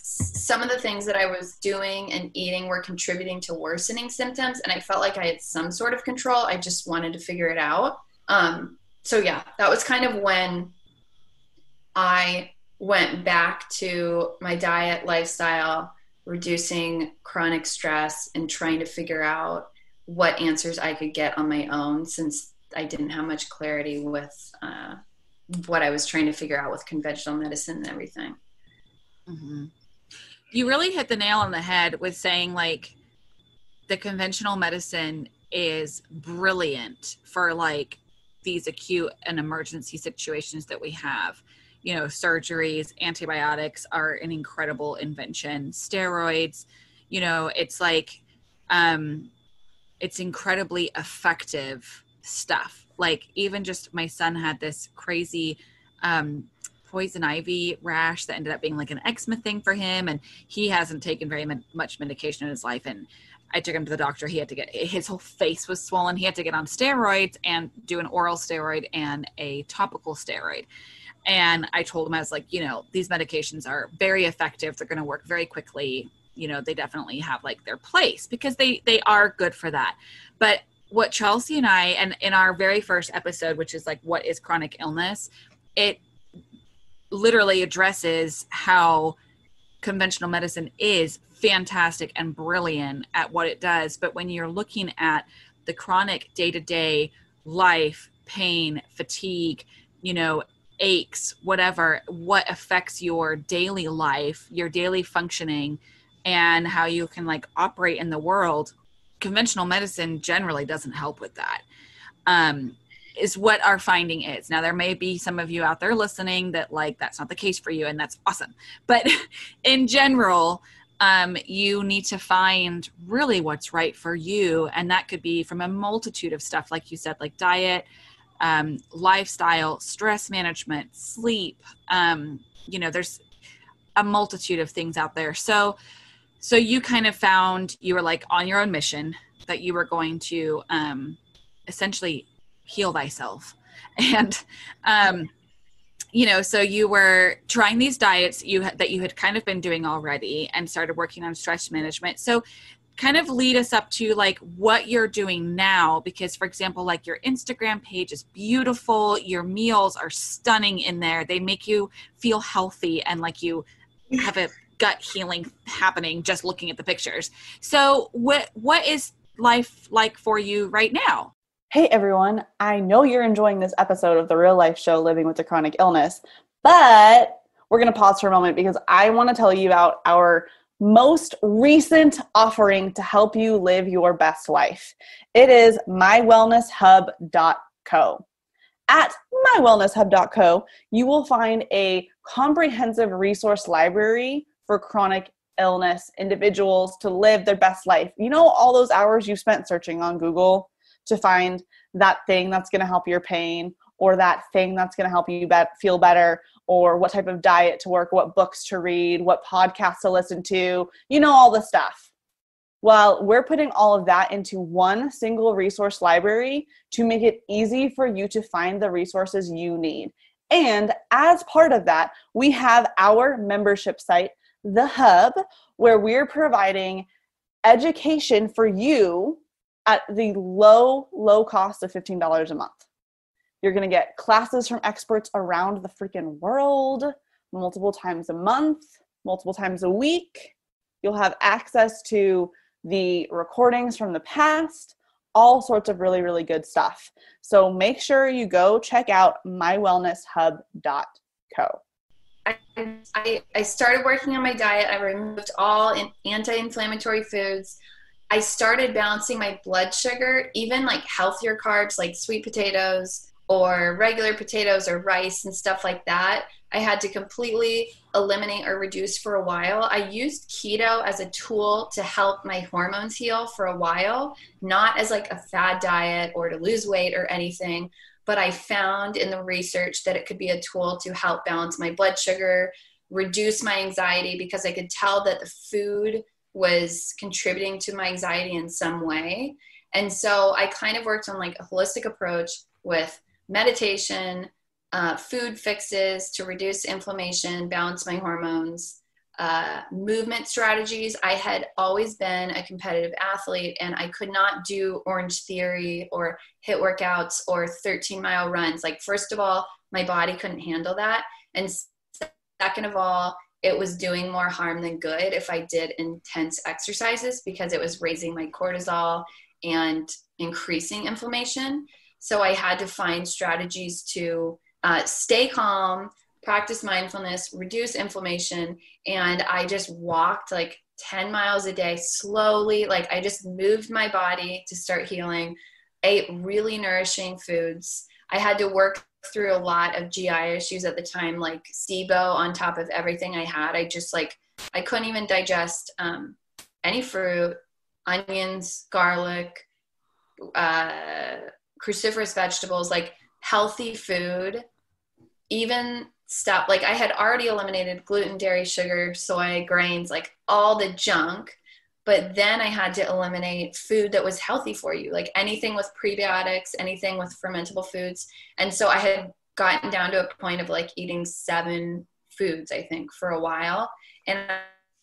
some of the things that I was doing and eating were contributing to worsening symptoms. And I felt like I had some sort of control. I just wanted to figure it out. So yeah, that was kind of when I went back to my diet, lifestyle, reducing chronic stress, and trying to figure out what answers I could get on my own, since I didn't have much clarity with what I was trying to figure out with conventional medicine and everything. Mm-hmm. You really hit the nail on the head with saying like the conventional medicine is brilliant for like these acute and emergency situations that we have. Surgeries, antibiotics are an incredible invention. Steroids, it's like, it's incredibly effective stuff. Like even just my son had this crazy, poison ivy rash that ended up being like an eczema thing for him. And he hasn't taken very much medication in his life. And I took him to the doctor. He had to his whole face was swollen. He had to get on steroids and do an oral steroid and a topical steroid. And I told him, I was like, these medications are very effective. They're going to work very quickly. They definitely have like their place because they are good for that. But what Chelsea and I, and in our very first episode, which is like, what is chronic illness? It literally addresses how conventional medicine is fantastic and brilliant at what it does. But when you're looking at the chronic day-to-day life, pain, fatigue, aches, whatever, what affects your daily life, your daily functioning, and how you can like operate in the world, conventional medicine generally doesn't help with that, is what our finding is. Now, there may be some of you out there listening that like, that's not the case for you, and that's awesome. But in general, you need to find really what's right for you. And that could be from a multitude of stuff, like you said, like diet, lifestyle, stress management, sleep. There's a multitude of things out there. So you kind of found you were like on your own mission that you were going to essentially heal thyself. And, so you were trying these diets that you had kind of been doing already and started working on stress management. So kind of lead us up to like what you're doing now, because for example, like your Instagram page is beautiful. Your meals are stunning in there. They make you feel healthy and like you have a gut healing happening just looking at the pictures. So what is life like for you right now? Hey everyone, I know you're enjoying this episode of the real life show Living with a Chronic Illness, but we're going to pause for a moment because I want to tell you about our most recent offering to help you live your best life. It is mywellnesshub.co. At mywellnesshub.co, you will find a comprehensive resource library for chronic illness individuals to live their best life. You know, all those hours you spent searching on Google to find that thing that's going to help your pain, or that thing that's going to help you feel better, or what type of diet to work, what books to read, what podcasts to listen to, you know, all the stuff. Well, we're putting all of that into one single resource library to make it easy for you to find the resources you need. And as part of that, we have our membership site, The Hub, where we're providing education for you at the low cost of $15 a month. You're going to get classes from experts around the freaking world, multiple times a month, multiple times a week. You'll have access to the recordings from the past, all sorts of really, really good stuff. So make sure you go check out mywellnesshub.co. I started working on my diet. I removed all anti-inflammatory foods. I started balancing my blood sugar, even like healthier carbs like sweet potatoes or regular potatoes or rice and stuff like that. I had to completely eliminate or reduce for a while. I used keto as a tool to help my hormones heal for a while, not as like a fad diet or to lose weight or anything. But I found in the research that it could be a tool to help balance my blood sugar, reduce my anxiety, because I could tell that the food was contributing to my anxiety in some way. And so I kind of worked on like a holistic approach with meditation, food fixes to reduce inflammation, balance my hormones, movement strategies. I had always been a competitive athlete, and I could not do Orange Theory or HIIT workouts or 13-mile runs. Like, first of all, my body couldn't handle that. And second of all, it was doing more harm than good if I did intense exercises, because it was raising my cortisol and increasing inflammation. So I had to find strategies to stay calm, practice mindfulness, reduce inflammation. And I just walked like 10 miles a day slowly. Like, I just moved my body to start healing, ate really nourishing foods. I had to work through a lot of GI issues at the time, like SIBO on top of everything I had. I couldn't even digest any fruit, onions, garlic, cruciferous vegetables, like healthy food, even stuff like I had already eliminated gluten, dairy, sugar, soy, grains, like all the junk. But then I had to eliminate food that was healthy for you, like anything with prebiotics, anything with fermentable foods. And so I had gotten down to a point of like eating 7 foods, I think, for a while. And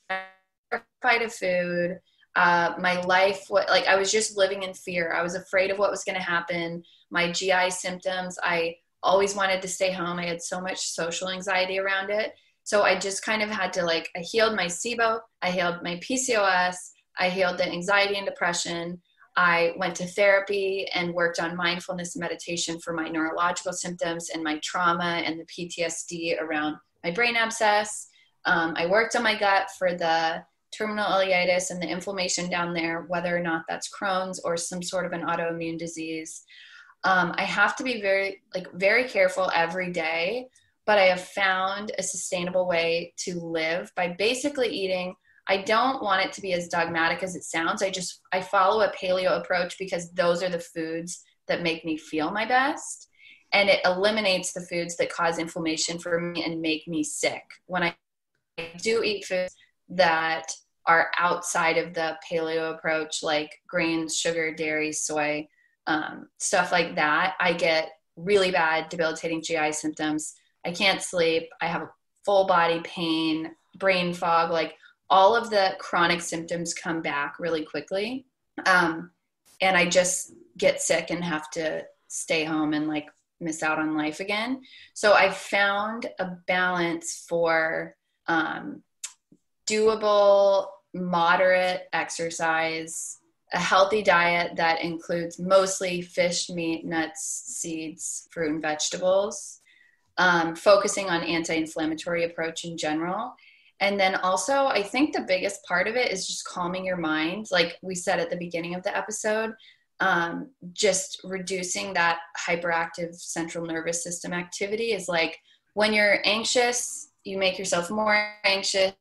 I terrified of food. My life, I was just living in fear. I was afraid of what was going to happen. My GI symptoms, I always wanted to stay home. I had so much social anxiety around it. So I just kind of had to I healed my SIBO, I healed my PCOS, I healed the anxiety and depression. I went to therapy and worked on mindfulness and meditation for my neurological symptoms and my trauma and the PTSD around my brain abscess. I worked on my gut for the terminal ileitis and the inflammation down there, whether or not that's Crohn's or some sort of an autoimmune disease. I have to be very careful every day, but I have found a sustainable way to live by basically eating. I don't want it to be as dogmatic as it sounds. I follow a paleo approach because those are the foods that make me feel my best. And it eliminates the foods that cause inflammation for me and make me sick. When I do eat foods that are outside of the paleo approach, like grains, sugar, dairy, soy, stuff like that, I get really bad debilitating GI symptoms. I can't sleep. I have full body pain, brain fog, like all of the chronic symptoms come back really quickly. And I just get sick and have to stay home and miss out on life again. So I found a balance for doable, moderate exercise, a healthy diet that includes mostly fish, meat, nuts, seeds, fruit, and vegetables, focusing on anti-inflammatory approach in general. And then also, I think the biggest part of it is just calming your mind. Like we said at the beginning of the episode, just reducing that hyperactive central nervous system activity is like, when you're anxious, you make yourself more anxious.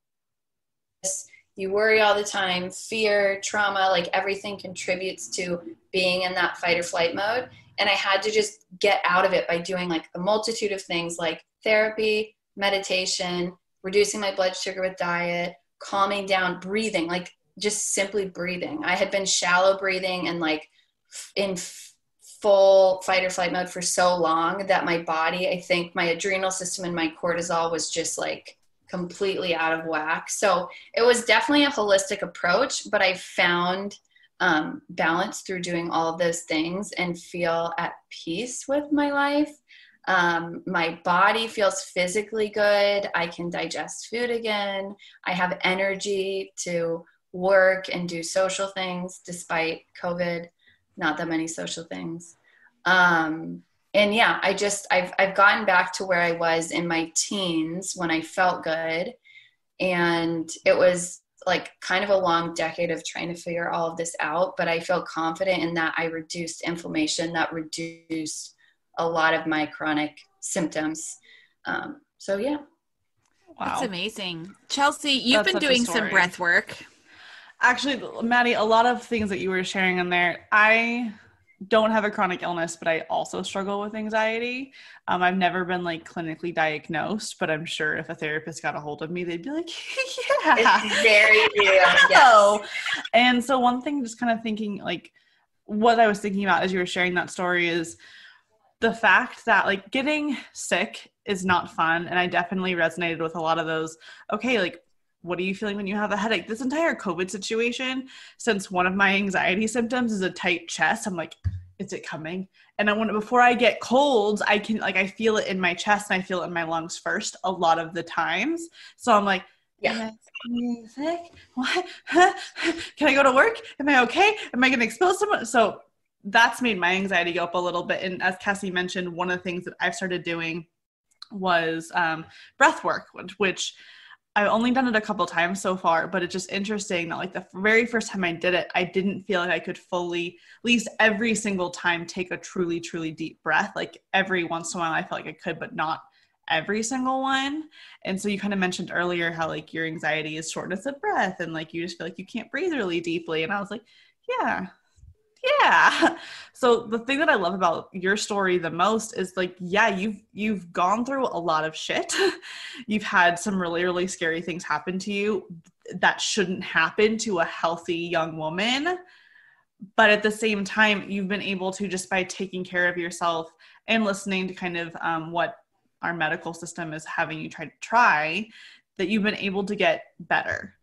You worry all the time, fear, trauma, like everything contributes to being in that fight or flight mode. And I had to just get out of it by doing like a multitude of things like therapy, meditation, reducing my blood sugar with diet, calming down, breathing, like just simply breathing. I had been shallow breathing and like in full fight or flight mode for so long that my body, I think my adrenal system and my cortisol was just like completely out of whack. So it was definitely a holistic approach, but I found balance through doing all of those things and feel at peace with my life. My body feels physically good. I can digest food again. I have energy to work and do social things despite COVID, not that many social things. And yeah, I've gotten back to where I was in my teens when I felt good. And it was like kind of a long decade of trying to figure all of this out, but I feel confident in that I reduced inflammation, that reduced a lot of my chronic symptoms. So yeah. Wow. That's amazing. Chelsea, you've been doing some breath work. Actually, Maddie, a lot of things that you were sharing in there, I don't have a chronic illness, but I also struggle with anxiety. I've never been like clinically diagnosed, but I'm sure if a therapist got a hold of me, they'd be like, yeah. It's very real. Yes. And so one thing, just kind of thinking like what I was thinking about as you were sharing that story is the fact that like getting sick is not fun. And I definitely resonated with a lot of those. Okay, like, what are you feeling when you have a headache? This entire COVID situation, since one of my anxiety symptoms is a tight chest, I'm like, is it coming? And I want to, before I get colds, I can like, I feel it in my chest and I feel it in my lungs first a lot of the times. So I'm like, yeah. Am I sick? What? Can I go to work? Am I okay? Am I going to expose someone? So that's made my anxiety go up a little bit. And as Cassie mentioned, one of the things that I've started doing was breath work, which I've only done it a couple times so far, but it's just interesting that like the very first time I did it, I didn't feel like I could fully, at least every single time, take a truly, truly deep breath. Like every once in a while I felt like I could, but not every single one. And so you kind of mentioned earlier how like your anxiety is shortness of breath and like you just feel like you can't breathe really deeply. And I was like, yeah. So the thing that I love about your story the most is like, yeah, you've gone through a lot of shit. You've had some really, really scary things happen to you that shouldn't happen to a healthy young woman. But at the same time, you've been able to, just by taking care of yourself and listening to kind of what our medical system is having you try, that you've been able to get better.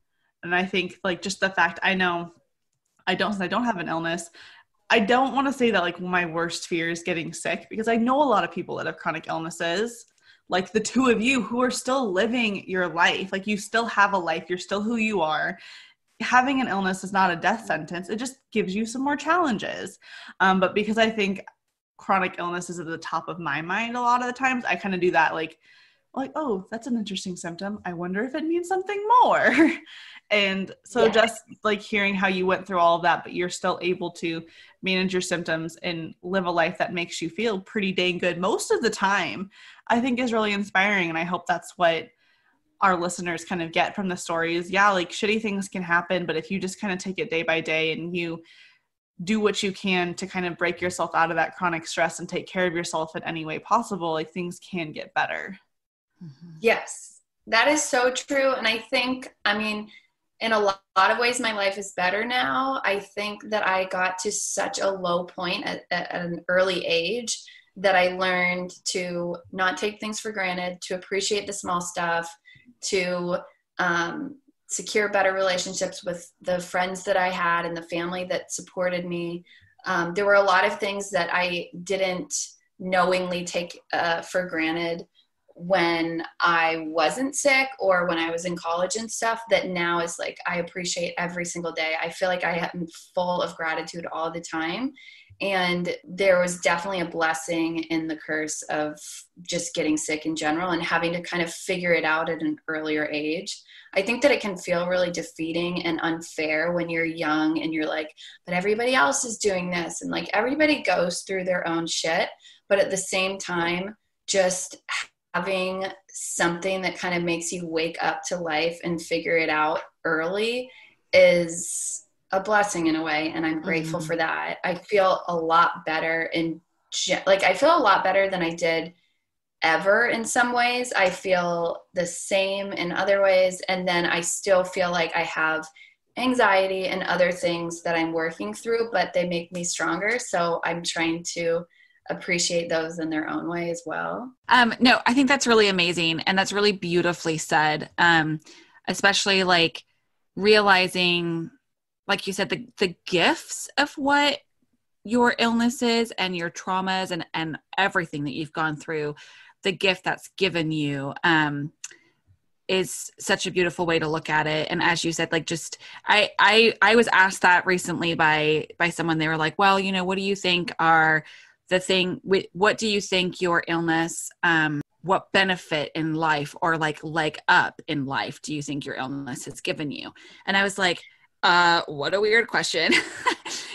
And I think like just the fact, I know I don't have an illness. I don't want to say that like my worst fear is getting sick, because I know a lot of people that have chronic illnesses, like the two of you who are still living your life. Like you still have a life. You're still who you are. Having an illness is not a death sentence. It just gives you some more challenges. But because I think chronic illness is at the top of my mind a lot of the times, I kind of do that like, oh, that's an interesting symptom. I wonder if it means something more. And so just like hearing how you went through all of that, but you're still able to manage your symptoms and live a life that makes you feel pretty dang good most of the time, I think is really inspiring. And I hope that's what our listeners kind of get from the stories. Yeah, like shitty things can happen, but if you just kind of take it day by day and you do what you can to kind of break yourself out of that chronic stress and take care of yourself in any way possible, like things can get better. Yes, that is so true. And I think, I mean, in a lot of ways, my life is better now. I think that I got to such a low point at an early age that I learned to not take things for granted, to appreciate the small stuff, to secure better relationships with the friends that I had and the family that supported me. There were a lot of things that I didn't knowingly take for granted when I wasn't sick or when I was in college and stuff, that now is like, I appreciate every single day. I feel like I am full of gratitude all the time. And there was definitely a blessing in the curse of just getting sick in general and having to kind of figure it out at an earlier age. I think that it can feel really defeating and unfair when you're young and you're like, but everybody else is doing this. And like everybody goes through their own shit. But at the same time, just having something that kind of makes you wake up to life and figure it out early is a blessing in a way. And I'm grateful for that. I feel a lot better I feel a lot better than I did ever in some ways. I feel the same in other ways. And then I still feel like I have anxiety and other things that I'm working through, but they make me stronger. So I'm trying to appreciate those in their own way as well. No, I think that's really amazing. And that's really beautifully said. Especially like realizing, like you said, the gifts of what your illness is and your traumas and everything that you've gone through, the gift that's given you, is such a beautiful way to look at it. And as you said, like, just, I was asked that recently by someone. They were like, well, you know, what do you think are what do you think your illness, what benefit in life or like leg up in life do you think your illness has given you? And I was like, what a weird question,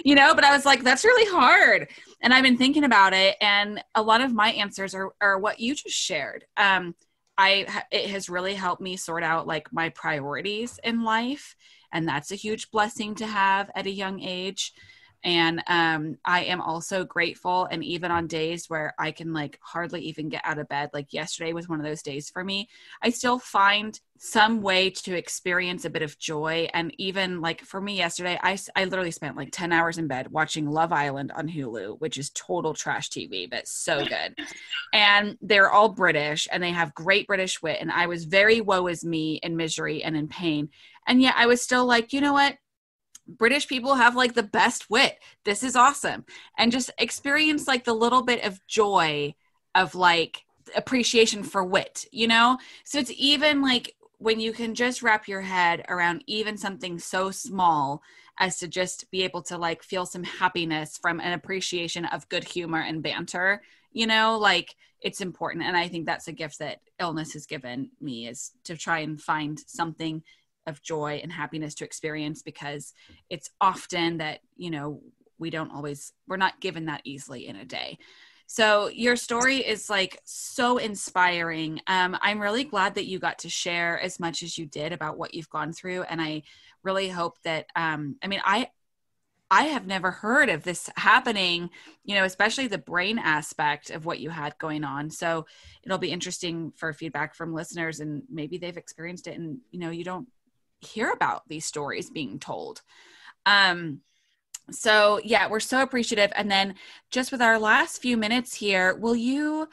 you know, but I was like, that's really hard. And I've been thinking about it. And a lot of my answers are what you just shared. It has really helped me sort out like my priorities in life. And that's a huge blessing to have at a young age. And I am also grateful. And even on days where I can like hardly even get out of bed, like yesterday was one of those days for me, I still find some way to experience a bit of joy. And even like for me yesterday, I literally spent like 10 hours in bed watching Love Island on Hulu, which is total trash TV, but so good. And they're all British and they have great British wit. And I was very woe is me in misery and in pain. And yet I was still like, you know what? British people have like the best wit. This is awesome. And just experience like the little bit of joy of like appreciation for wit, you know? So it's even like when you can just wrap your head around even something so small as to just be able to like feel some happiness from an appreciation of good humor and banter, you know, like it's important. And I think that's a gift that illness has given me, is to try and find something of joy and happiness to experience, because it's often that, you know, we're not given that easily in a day. So your story is like so inspiring. I'm really glad that you got to share as much as you did about what you've gone through. And I really hope that, I have never heard of this happening, you know, especially the brain aspect of what you had going on. So it'll be interesting for feedback from listeners, and maybe they've experienced it and, you know, you don't hear about these stories being told. So yeah, we're so appreciative. And then just with our last few minutes here, will you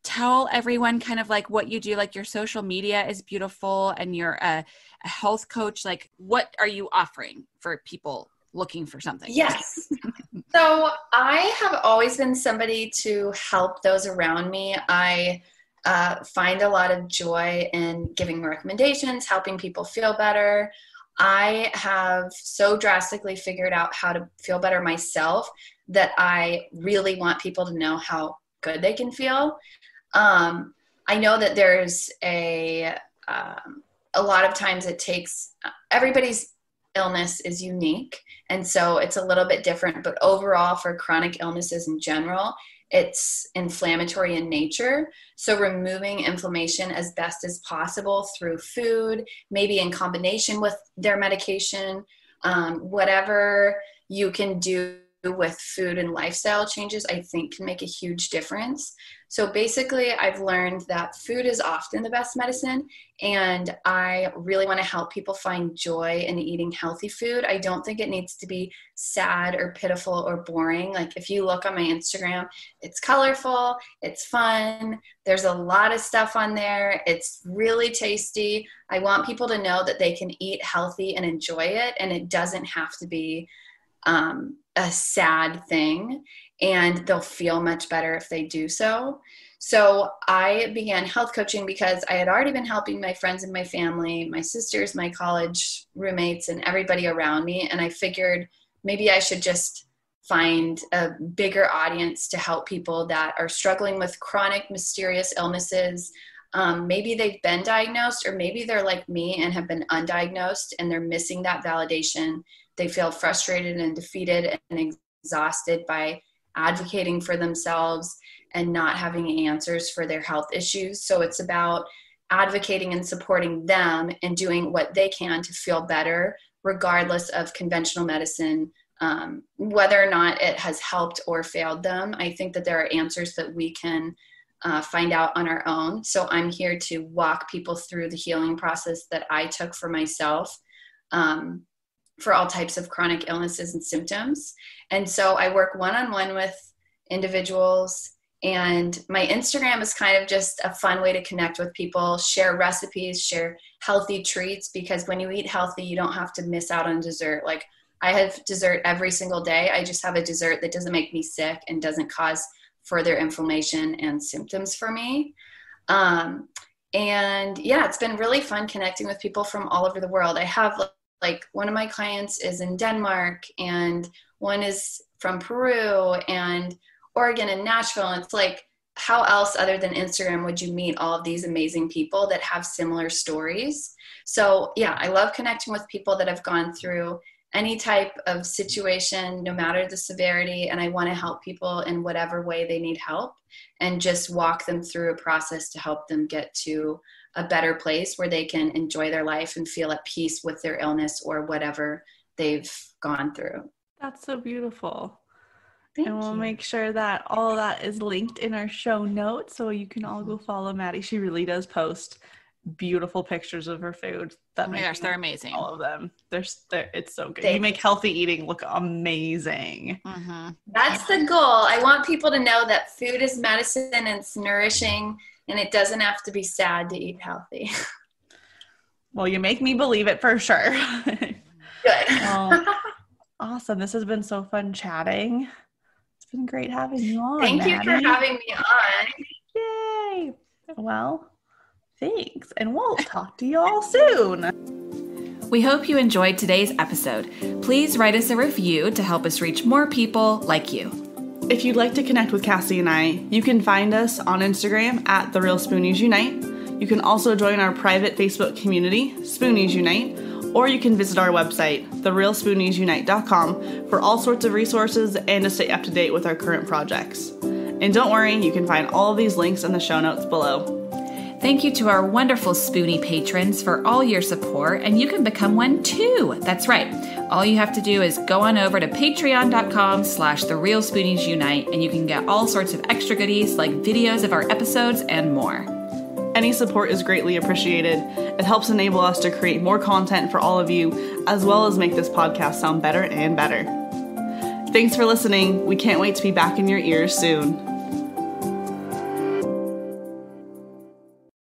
tell everyone kind of like what you do? Like your social media is beautiful and you're a health coach. Like what are you offering for people looking for something? Yes. So I have always been somebody to help those around me. I find a lot of joy in giving recommendations, helping people feel better. I have so drastically figured out how to feel better myself that I really want people to know how good they can feel. I know that there's a lot of times it takes, everybody's illness is unique. And so it's a little bit different, but overall for chronic illnesses in general, it's inflammatory in nature. So removing inflammation as best as possible through food, maybe in combination with their medication, whatever you can do with food and lifestyle changes, I think can make a huge difference. So basically, I've learned that food is often the best medicine, and I really want to help people find joy in eating healthy food. I don't think it needs to be sad or pitiful or boring. Like if you look on my Instagram, it's colorful, it's fun, there's a lot of stuff on there, it's really tasty. I want people to know that they can eat healthy and enjoy it, and it doesn't have to be a sad thing, and they'll feel much better if they do so. So I began health coaching because I had already been helping my friends and my family, my sisters, my college roommates, and everybody around me. And I figured maybe I should just find a bigger audience to help people that are struggling with chronic, mysterious illnesses. Maybe they've been diagnosed, or maybe they're like me and have been undiagnosed and they're missing that validation. They feel frustrated and defeated and exhausted by advocating for themselves and not having answers for their health issues. So it's about advocating and supporting them and doing what they can to feel better, regardless of conventional medicine, whether or not it has helped or failed them. I think that there are answers that we can find out on our own. So I'm here to walk people through the healing process that I took for myself, for all types of chronic illnesses and symptoms. And so I work one-on-one with individuals, and my Instagram is kind of just a fun way to connect with people, share recipes, share healthy treats, because when you eat healthy, you don't have to miss out on dessert. Like, I have dessert every single day. I just have a dessert that doesn't make me sick and doesn't cause further inflammation and symptoms for me. And yeah, it's been really fun connecting with people from all over the world. I have like one of my clients is in Denmark, and one is from Peru and Oregon and Nashville. And it's like, how else other than Instagram would you meet all of these amazing people that have similar stories? So yeah, I love connecting with people that have gone through any type of situation, no matter the severity. And I want to help people in whatever way they need help, and just walk them through a process to help them get to a better place where they can enjoy their life and feel at peace with their illness or whatever they've gone through. That's so beautiful. Thank and we'll you. make sure that all of that is linked in our show notes, so you can all go follow Maddie. She really does post beautiful pictures of her food. Oh my gosh, they're amazing. All of them. They're it's so good. Thank you make healthy eating look amazing. Mm-hmm. That's the goal. I want people to know that food is medicine and it's nourishing, and it doesn't have to be sad to eat healthy. Well, you make me believe it for sure. Good. Well, awesome. This has been so fun chatting. It's been great having you on. Thank you for Maddie. having me on. Yay. Well, thanks. And we'll talk to you all soon. We hope you enjoyed today's episode. Please write us a review to help us reach more people like you. If you'd like to connect with Cassie and I, you can find us on Instagram at The Real Spoonies Unite. You can also join our private Facebook community, Spoonies Unite, or you can visit our website, therealspooniesunite.com, for all sorts of resources and to stay up to date with our current projects. And don't worry, you can find all of these links in the show notes below. Thank you to our wonderful Spoonie patrons for all your support, and you can become one too. That's right. All you have to do is go on over to patreon.com/therealspooniesunite, and you can get all sorts of extra goodies like videos of our episodes and more. Any support is greatly appreciated. It helps enable us to create more content for all of you, as well as make this podcast sound better and better. Thanks for listening. We can't wait to be back in your ears soon.